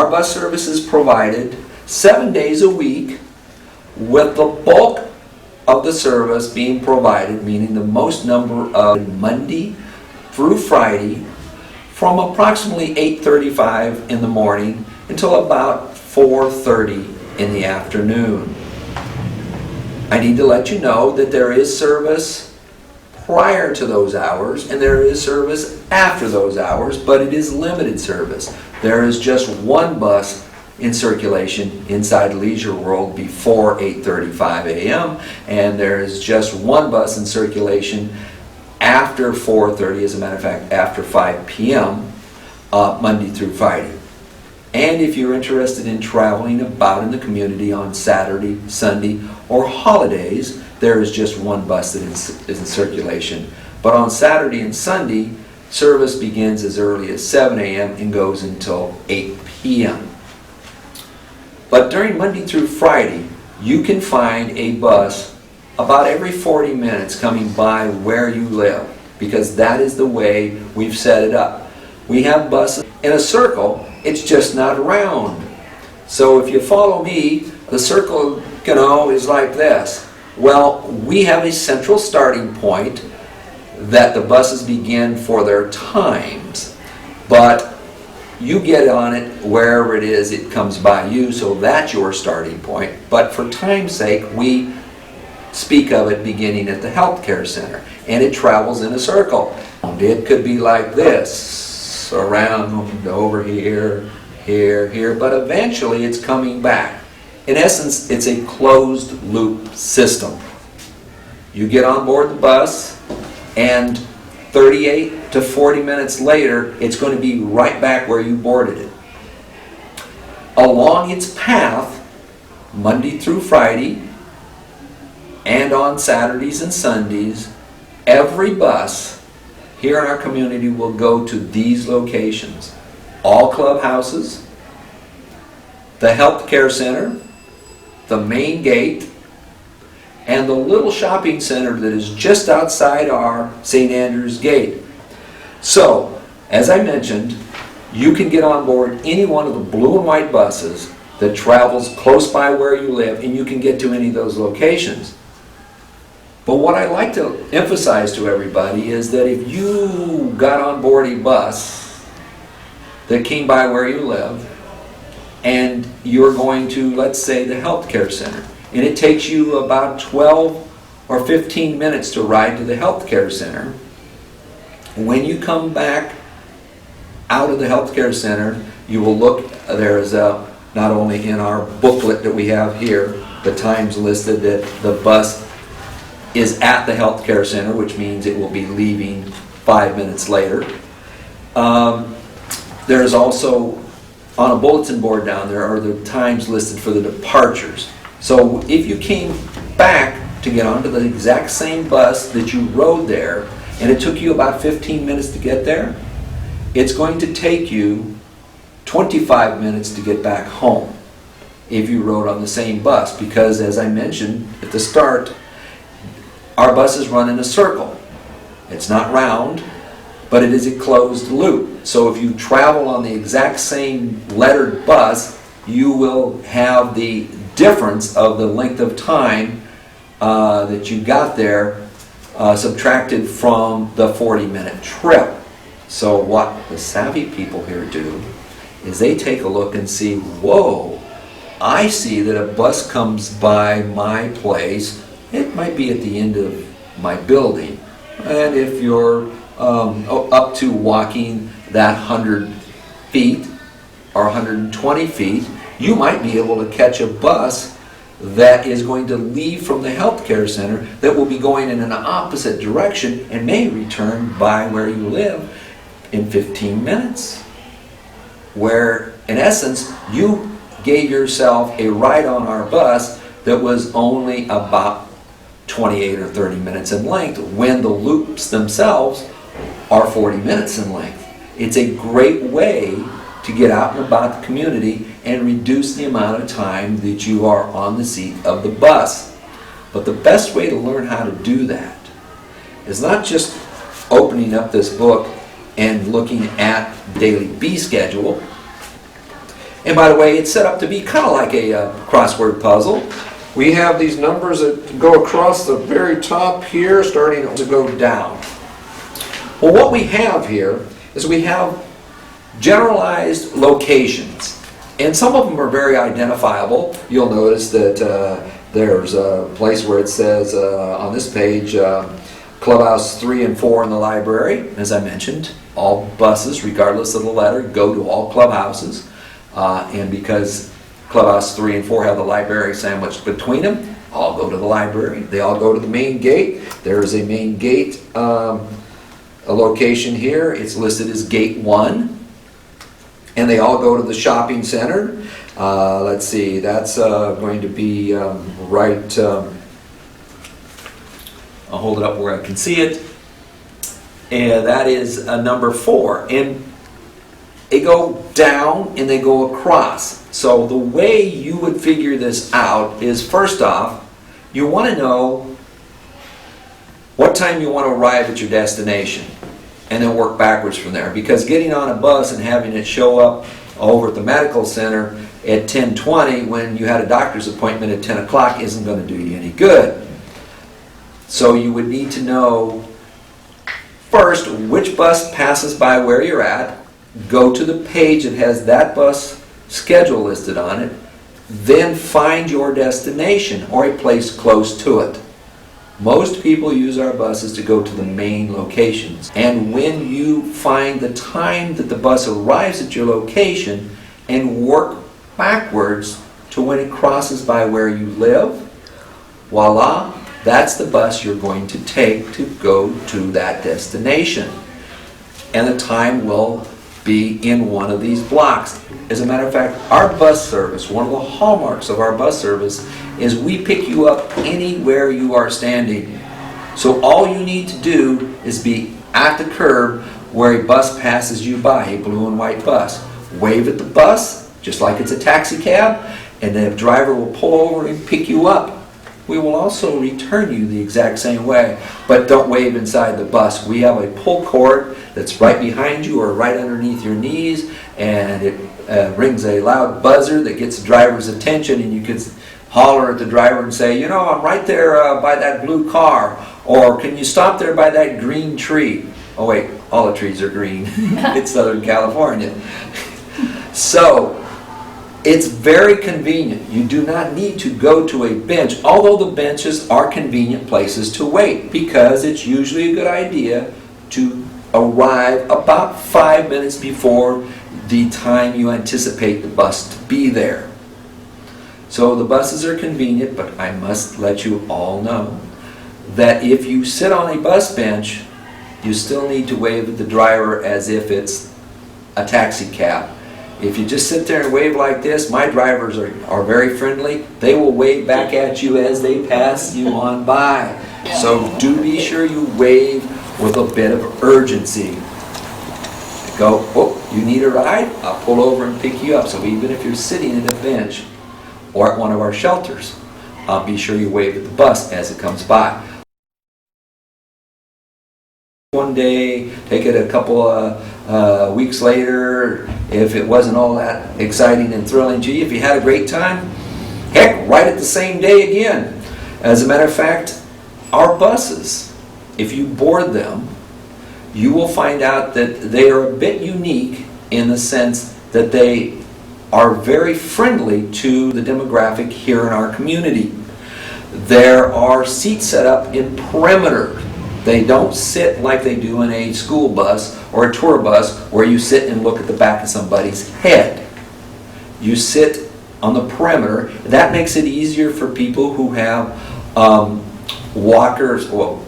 Our bus service is provided 7 days a week, with the bulk of the service being provided, meaning the most number of Monday through Friday, from approximately 8:35 in the morning until about 4:30 in the afternoon. I need to let you know that there is service prior to those hours and there is service after those hours, but it is limited service. There is just one bus in circulation inside Leisure World before 8:35 a.m. and there is just one bus in circulation after 4:30, as a matter of fact after 5 p.m. Monday through Friday. And if you're interested in traveling about in the community on Saturday, Sunday, or holidays, there is just one bus that is in circulation. But on Saturday and Sunday, service begins as early as 7 a.m. and goes until 8 p.m. But during Monday through Friday, you can find a bus about every 40 minutes coming by where you live, because that is the way we've set it up. We have buses in a circle, it's just not round. So if you follow me, the circle, is like this. Well, we have a central starting point that the buses begin for their times, but you get on it wherever it is it comes by you, so that's your starting point. But for time's sake, we speak of it beginning at the healthcare center, and it travels in a circle. It could be like this, around over here, here, but eventually it's coming back. In essence, it's a closed loop system. You get on board the bus, and 38 to 40 minutes later, it's going to be right back where you boarded it. Along its path, Monday through Friday, and on Saturdays and Sundays, every bus here in our community will go to these locations. All clubhouses, the health care center, the main gate, and the little shopping center that is just outside our St. Andrew's gate. So, as I mentioned, you can get on board any one of the blue and white buses that travels close by where you live, and you can get to any of those locations. But what I like to emphasize to everybody is that if you got on board a bus that came by where you live, and you're going to, let's say, the healthcare center, and it takes you about 12 or 15 minutes to ride to the healthcare center, when you come back out of the healthcare center, you will look, there's not only in our booklet that we have here, the times listed that the bus is at the healthcare center, which means it will be leaving 5 minutes later. There's also, on a bulletin board down there, are the times listed for the departures. So if you came back to get onto the exact same bus that you rode there, and it took you about 15 minutes to get there, it's going to take you 25 minutes to get back home if you rode on the same bus, because as I mentioned at the start, our buses run in a circle. It's not round, but it is a closed loop. So if you travel on the exact same lettered bus, you will have the difference of the length of time that you got there subtracted from the 40-minute trip. So what the savvy people here do is they take a look and see, whoa, I see that a bus comes by my place. It might be at the end of my building. And if you're up to walking that 100 feet or 120 feet, you might be able to catch a bus that is going to leave from the healthcare center that will be going in an opposite direction and may return by where you live in 15 minutes. Where, in essence, you gave yourself a ride on our bus that was only about 28 or 30 minutes in length, when the loops themselves are 40 minutes in length. It's a great way to get out and about the community and reduce the amount of time that you are on the seat of the bus. But the best way to learn how to do that is not just opening up this book and looking at daily B schedule And by the way, it's set up to be kind of like a crossword puzzle. We have these numbers that go across the very top here, starting To go down. Well, what we have here is we have generalized locations. And some of them are very identifiable. You'll notice that there's a place where it says on this page, Clubhouse 3 and 4 in the library. As I mentioned, all buses, regardless of the letter, go to all clubhouses. And because Clubhouse 3 and 4 have the library sandwiched between them, all go to the library. They all go to the main gate. There is a main gate, a location here. It's listed as Gate 1. And they all go to the shopping center. Let's see, that's going to be right, I'll hold it up where I can see it. And that is number 4. And they go down and they go across. So the way you would figure this out is, first off, you want to know what time you want to arrive at your destination, and then work backwards from there. Because getting on a bus and having it show up over at the medical center at 10:20 when you had a doctor's appointment at 10 o'clock isn't going to do you any good. So you would need to know first which bus passes by where you're at, go to the page that has that bus schedule listed on it, then find your destination or a place close to it. Most people use our buses to go to the main locations. And when you find the time that the bus arrives at your location and work backwards to when it crosses by where you live, voila, that's the bus you're going to take to go to that destination. And the time will be in one of these blocks. As a matter of fact, our bus service, one of the hallmarks of our bus service is we pick you up anywhere you are standing. So all you need to do is be at the curb where a bus passes you by, a blue and white bus. Wave at the bus, just like it's a taxi cab, and the driver will pull over and pick you up. We will also return you the exact same way, but don't wave inside the bus. We have a pull cord that's right behind you or right underneath your knees, and it rings a loud buzzer that gets the driver's attention, and you can holler at the driver and say, you know, I'm right there by that blue car, or can you stop there by that green tree? Oh wait, all the trees are green. It's Southern California. So it's very convenient. You do not need to go to a bench, although the benches are convenient places to wait, because it's usually a good idea to arrive about 5 minutes before the time you anticipate the bus to be there. So the buses are convenient, but I must let you all know that if you sit on a bus bench, you still need to wave at the driver as if it's a taxi cab. If you just sit there and wave like this, my drivers are very friendly. They will wave back at you as they pass you on by. So do be sure you wave with a bit of urgency. Go, oh, you need a ride? I'll pull over and pick you up. So even if you're sitting at a bench or at one of our shelters, be sure you wave at the bus as it comes by. One day, take it a couple of weeks later, if it wasn't all that exciting and thrilling to you, if you had a great time, heck, write it the same day again. As a matter of fact, our buses, if you board them, you will find out that they are a bit unique in the sense that they are very friendly to the demographic here in our community. There are seats set up in perimeter. They don't sit like they do in a school bus or a tour bus where you sit and look at the back of somebody's head. You sit on the perimeter. That makes it easier for people who have walkers or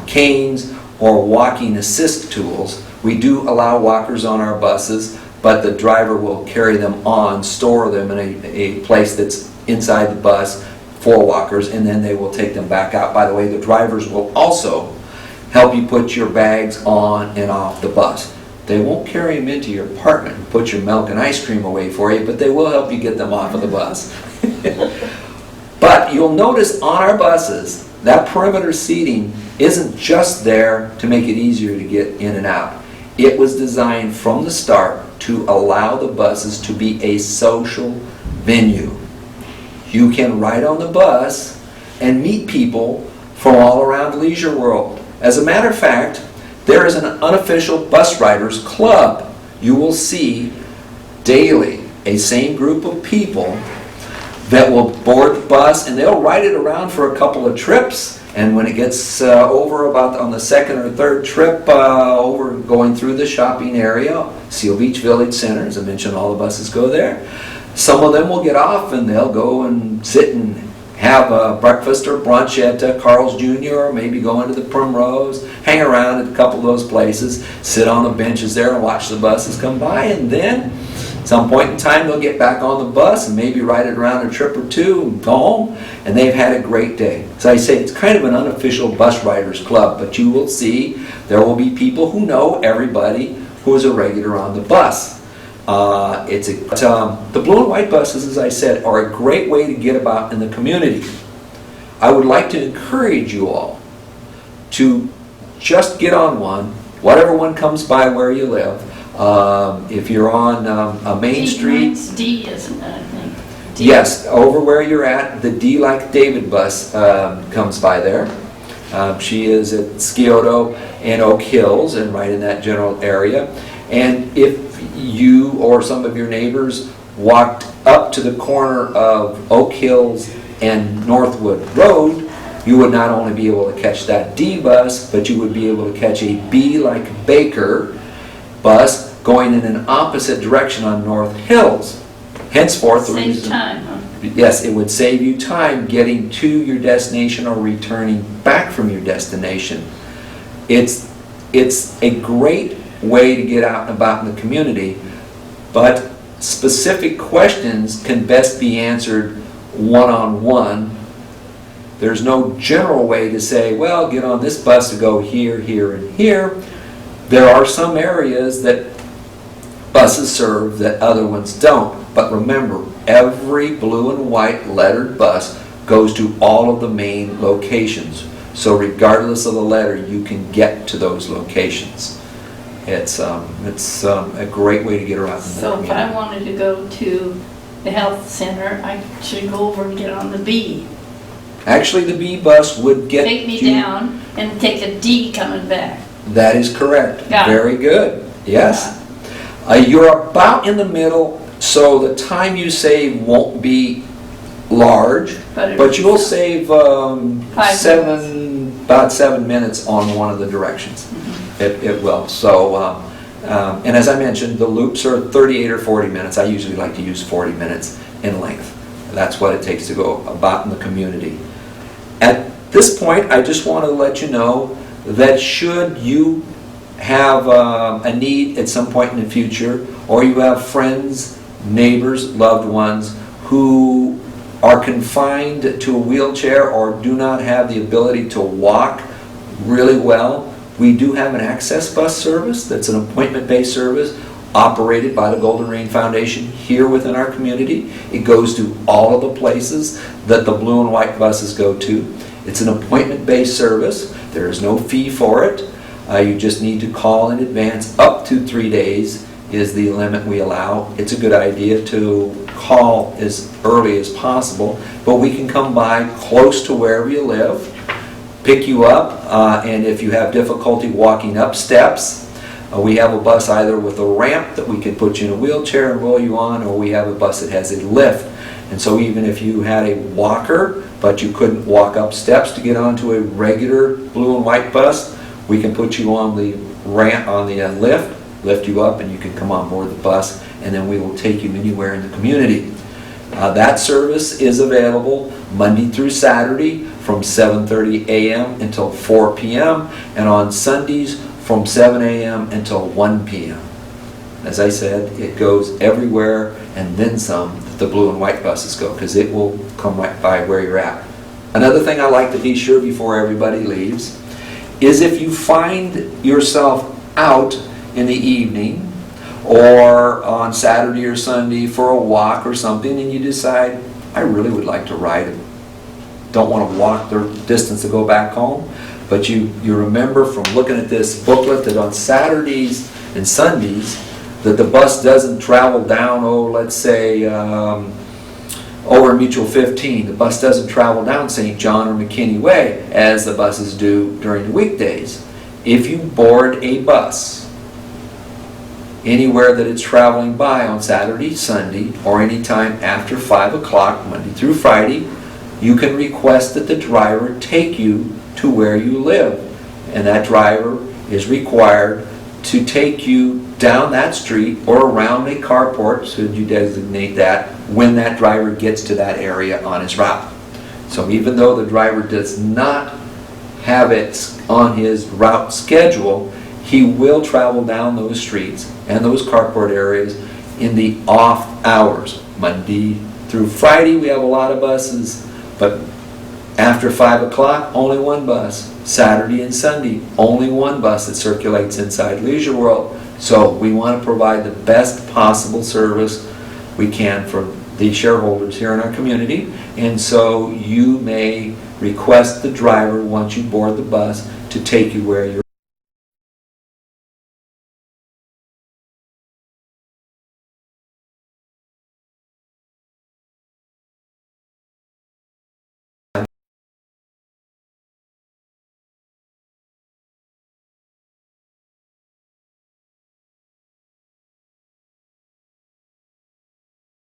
canes or walking assist tools. We do allow walkers on our buses, but the driver will carry them on, store them in a place that's inside the bus for walkers, and then they will take them back out. By the way, the drivers will also help you put your bags on and off the bus. They won't carry them into your apartment and put your milk and ice cream away for you, but they will help you get them off of the bus. But you'll notice on our buses, that perimeter seating isn't just there to make it easier to get in and out. It was designed from the start to allow the buses to be a social venue. You can ride on the bus and meet people from all around Leisure World. As a matter of fact, there is an unofficial bus riders club. You will see daily a same group of people that will board the bus, and they'll ride it around for a couple of trips, and when it gets over about on the second or third trip over going through the shopping area, Seal Beach Village Center, as I mentioned, all the buses go there. Some of them will get off and they'll go and sit and have a breakfast or brunch at Carl's Jr., or maybe go into the Primrose, hang around at a couple of those places, sit on the benches there and watch the buses come by, and then some point in time they'll get back on the bus and maybe ride it around a trip or two and go home, and they've had a great day. So I say it's kind of an unofficial bus riders club, but you will see there will be people who know everybody who is a regular on the bus. The blue and white buses, as I said, are a great way to get about in the community. I would like to encourage you all to just get on one, whatever one comes by where you live. If you're on a main street, It's D, isn't it, I think? D. yes, over where you're at, the D like David bus comes by there. She is at Scioto and Oak Hills and right in that general area. And if you or some of your neighbors walked up to the corner of Oak Hills and Northwood Road, you would not only be able to catch that D bus, but you would be able to catch a B like Baker bus going in an opposite direction on North Hills. Henceforth, the Same reason, time, huh? yes, it would save you time getting to your destination or returning back from your destination. It's a great way to get out and about in the community, but specific questions can best be answered one-on-one. There's no general way to say, well, get on this bus to go here, here, and here. There are some areas that buses serve that other ones don't, but remember, every blue and white lettered bus goes to all of the main locations. So regardless of the letter, you can get to those locations. It's a great way to get around in the So if community. I wanted to go to the health center, I should go over and get on the B. Actually, the B bus would get Take me you. down and take a D coming back. That is correct. Got it. Very good. Yes. You're about in the middle, so the time you save won't be large, but you'll save 7 minutes on one of the directions. It will. So, and as I mentioned, the loops are 38 or 40 minutes. I usually like to use 40 minutes in length. That's what it takes to go about in the community. At this point, I just want to let you know that should you have a need at some point in the future, or you have friends, neighbors, loved ones who are confined to a wheelchair or do not have the ability to walk really well, we do have an access bus service that's an appointment-based service operated by the Golden Rain Foundation here within our community. It goes to all of the places that the blue and white buses go to. It's an appointment-based service. There is no fee for it. You just need to call in advance. Up to 3 days is the limit we allow. It's a good idea to call as early as possible, but we can come by close to wherever you live, pick you up, and if you have difficulty walking up steps, we have a bus either with a ramp that we can put you in a wheelchair and roll you on, or we have a bus that has a lift. And so even if you had a walker, but you couldn't walk up steps to get onto a regular blue and white bus, we can put you on the ramp, on the lift you up, and you can come on board the bus, and then we will take you anywhere in the community. That service is available Monday through Saturday from 7:30 a.m. until 4 p.m. and on Sundays from 7 a.m. until 1 p.m. As I said, it goes everywhere and then some that the blue and white buses go, because it will come right by where you're at. Another thing I like to be sure before everybody leaves is if you find yourself out in the evening or on Saturday or Sunday for a walk or something, and you decide, I really would like to ride it. Don't want to walk the distance to go back home, but you remember from looking at this booklet that on Saturdays and Sundays, that the bus doesn't travel down, let's say, over Mutual 15. The bus doesn't travel down St. John or McKinney Way as the buses do during the weekdays. If you board a bus anywhere that it's traveling by on Saturday, Sunday, or any time after 5 o'clock, Monday through Friday, you can request that the driver take you to where you live. And that driver is required to take you down that street or around a carport, should you designate that, when that driver gets to that area on his route. So even though the driver does not have it on his route schedule, he will travel down those streets and those carport areas in the off hours. Monday through Friday we have a lot of buses, but after 5 o'clock, only one bus. Saturday and Sunday, only one bus that circulates inside Leisure World. So we want to provide the best possible service we can for the shareholders here in our community. And so you may request the driver, once you board the bus, to take you where you're